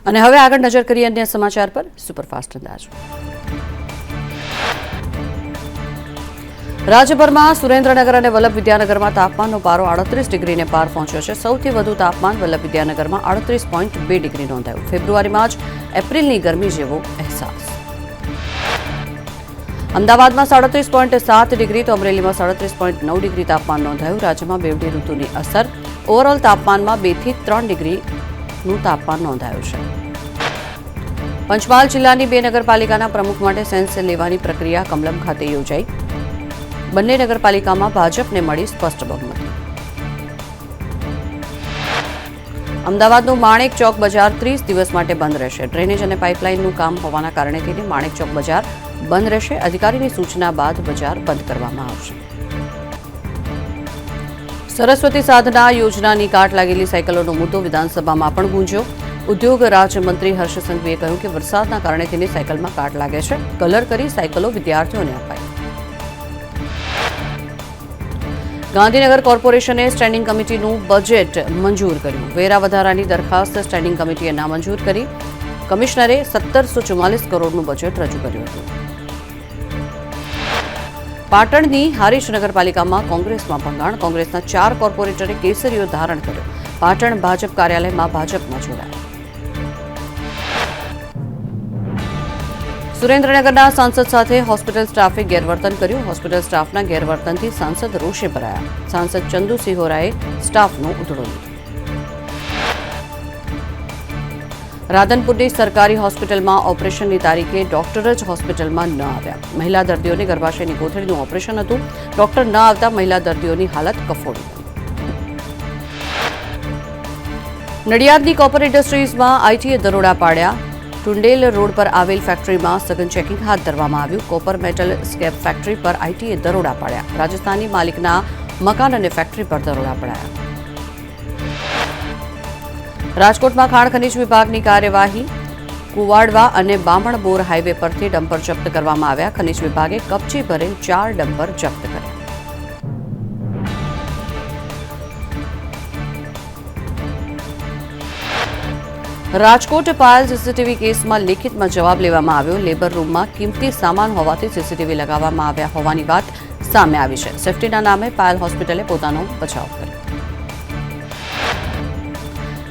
અને હવે આગળ નજર કરીએ અન્ય સમાચાર પર સુપરફાસ્ટ અંદાજ। રાજ્યભરમાં સુરેન્દ્રનગર અને વલ્લભ વિદ્યાનગરમાં તાપમાનનો પારો 38 ડિગ્રીને પાર પહોંચ્યો છે। સૌથી વધુ તાપમાન વલ્લભ વિદ્યાનગરમાં 38.2 ડિગ્રી નોંધાયું। ફેબ્રુઆરીમાં જ એપ્રિલની ગરમી જેવો અહેસાસ। અમદાવાદમાં 37.7 ડિગ્રી તો અમરેલીમાં 37.9 ડિગ્રી તાપમાન નોંધાયું। રાજ્યમાં બેવડી ઋતુની અસર। ઓવરઓલ તાપમાનમાં 2 થી 3 ડિગ્રીનું તાપમાન નોંધાયું છે। પંચમહાલ જિલ્લાની 2 નગરપાલિકાના પ્રમુખ માટે સેન્સ લેવાની પ્રક્રિયા કમલમ ખાતે યોજાઈ। બંને નગરપાલિકામાં ભાજપને મળી સ્પષ્ટ બહુમતી। અમદાવાદનું માણેક ચોક બજાર 30 દિવસ માટે બંધ રહેશે। ડ્રેનેજ અને પાઇપલાઇનનું કામ હોવાના કારણે તેને માણેક ચોક બજાર બંધ રહેશે। અધિકારીની સૂચના બાદ બજાર બંધ કરવામાં આવશે। સરસ્વતી સાધના યોજનાની કાટ લાગેલી સાયકલોનો મુદ્દો વિધાનસભામાં પણ ગુંજ્યો। ઉદ્યોગ રાજ્યમંત્રી હર્ષ સંઘવીએ કહ્યું કે વરસાદના કારણે તેની સાયકલમાં કાટ લાગે છે। કલર કરી સાયકલો વિદ્યાર્થીઓને અપાઈ। ગાંધીનગર કોર્પોરેશને સ્ટેન્ડિંગ કમિટીનું બજેટ મંજૂર કર્યું। વેરા વધારાની દરખાસ્ત સ્ટેન્ડિંગ કમિટીએ નામંજૂર કરી। કમિશનરે 1744 કરોડનું બજેટ રજૂ કર્યું હતું। પાટણની હારીજ નગરપાલિકામાં કોંગ્રેસમાં ભંગાણ। કોંગ્રેસના 4 કોર્પોરેટરે કેસરીઓ ધારણ કર્યો। પાટણ ભાજપ કાર્યાલયમાં ભાજપમાં જોડાયા। સુરેન્દ્રનગરના સાંસદ સાથે હોસ્પિટલ સ્ટાફે ગેરવર્તન કર્યું। હોસ્પિટલ સ્ટાફના ગેરવર્તનથી સાંસદ રોષે ભરાયા। સાંસદ ચંદુ સિહોરાએ સ્ટાફનો ઉધડો લીધો। રાધનપુરની સરકારી હોસ્પિટલમાં ઓપરેશનની તારીખે ડોક્ટર જ હોસ્પિટલમાં ન આવ્યા। મહિલા દર્દીઓને ગર્ભાશયની કોથળીનું ઓપરેશન હતું। ડોક્ટર ન આવતા મહિલા દર્દીઓની હાલત કફોડી બની। નડિયાદની કોપર ઇન્ડસ્ટ્રીઝમાં આઈટીએ દરોડા પાડ્યા। ટુંડેલ રોડ પર આવેલ ફેક્ટરીમાં સઘન ચેકિંગ હાથ ધરવામાં આવ્યું। કોપર મેટલ સ્કેપ ફેક્ટરી પર આઈટીએ દરોડા પાડ્યા। રાજસ્થાની માલિકના મકાન અને ફેક્ટરી પર દરોડા પડાયા। રાજકોટમાં ખાણ ખનીજ વિભાગની કાર્યવાહી। કુવાડવા અને બામણબોર હાઈવે પરથી ડમ્પર જપ્ત કરવામાં આવ્યા। ખનીજ વિભાગે કપચી ભરેલ 4 ડમ્પર જપ્ત કર્યા। રાજકોટ પાયલ સીસીટીવી કેસમાં લેખિતમાં જવાબ લેવામાં આવ્યો। લેબર રૂમમાં કિંમતી સામાન હોવાથી સીસીટીવી લગાવવામાં આવ્યા હોવાની વાત સામે આવી છે। સેફટીના નામે પાયલ હોસ્પિટલે પોતાનો બચાવ કર્યો।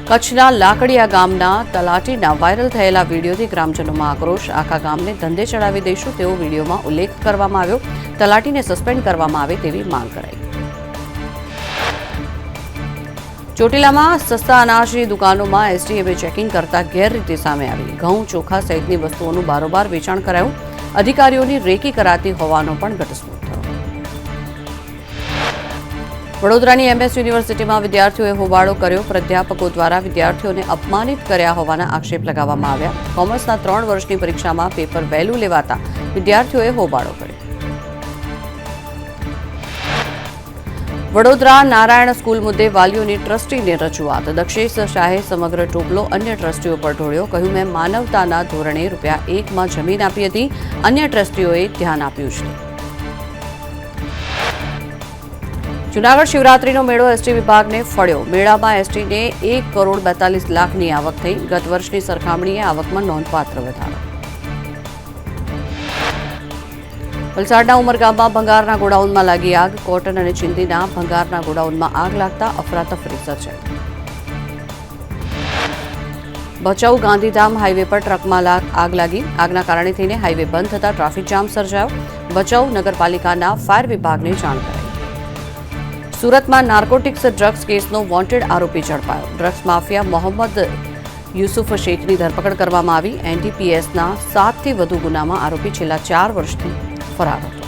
કચ્છના લાકડિયા ગામના તલાટીના વાયરલ થયેલા વિડીયોથી ગ્રામજનોમાં આક્રોશ। આખા ગામને ધંધે ચડાવી દઈશું તેવો વિડીયોમાં ઉલ્લેખ કરવામાં આવ્યો। તલાટીને સસ્પેન્ડ કરવામાં આવે તેવી માંગ કરાઈ। ચોટીલામાં સસ્તા અનાજની દુકાનોમાં એસડીએમએ ચેકિંગ કરતા ગેરરીતિ સામે આવી। ઘઉં ચોખા સહિતની વસ્તુઓનું બારોબાર વેચાણ કરાયું। અધિકારીઓની રેકી કરાતી હોવાનો પણ ઘટસ્ફોટ થયો। વડોદરાની એમએસ યુનિવર્સિટીમાં વિદ્યાર્થીઓએ હોબાળો કર્યો। પ્રાધ્યાપકો દ્વારા વિદ્યાર્થીઓને અપમાનિત કર્યા હોવાના આક્ષેપ લગાવવામાં આવ્યા। કોમર્સના 3 વર્ષની પરીક્ષામાં પેપર વહેલું લેવાતા વિદ્યાર્થીઓએ હોબાળો કર્યો। વડોદરા નારાયણ સ્કૂલ મુદ્દે વાલીઓની ટ્રસ્ટીને રજૂઆત। દક્ષેશ શાહે સમગ્ર ટોપલો અન્ય ટ્રસ્ટીઓ પર ઢોળ્યો। કહ્યું મેં માનવતાના ધોરણે ₹1 જમીન આપી હતી। અન્ય ટ્રસ્ટીઓએ ધ્યાન આપ્યું છે। જૂનાગઢ શિવરાત્રીનો મેળો એસટી વિભાગને ફળ્યો। મેળામાં એસટીને 1,42 લાખની આવક થઈ। ગત વર્ષની સરખામણીએ આવકમાં નોંધપાત્ર વધારો। વલસાડના ઉમરગામમાં ભંગારના ગોડાઉનમાં લાગી આગ। કોટન અને ચિંદીના ભંગારના ગોડાઉનમાં આગ લાગતા અફરાતફરી સર્જાઈ। ભચાઉ ગાંધીધામ હાઈવે પર ટ્રકમાં આગ લાગી। આગના કારણે થઈને હાઈવે બંધ થતા ટ્રાફિક જામ સર્જાયો। ભચાઉ નગરપાલિકાના ફાયર વિભાગને જાણ કરાઈ। સુરતમાં નાર્કોટિક્સ ડ્રગ્સ કેસનો વોન્ટેડ આરોપી ઝડપાયો। ડ્રગ્સ માફિયા મોહમ્મદ યુસુફ શેખની ધરપકડ કરવામાં આવી। એનડીપીએસના 7થી વધુ ગુનામાં આરોપી છેલ્લા 4 વર્ષથી ફરાર હતો।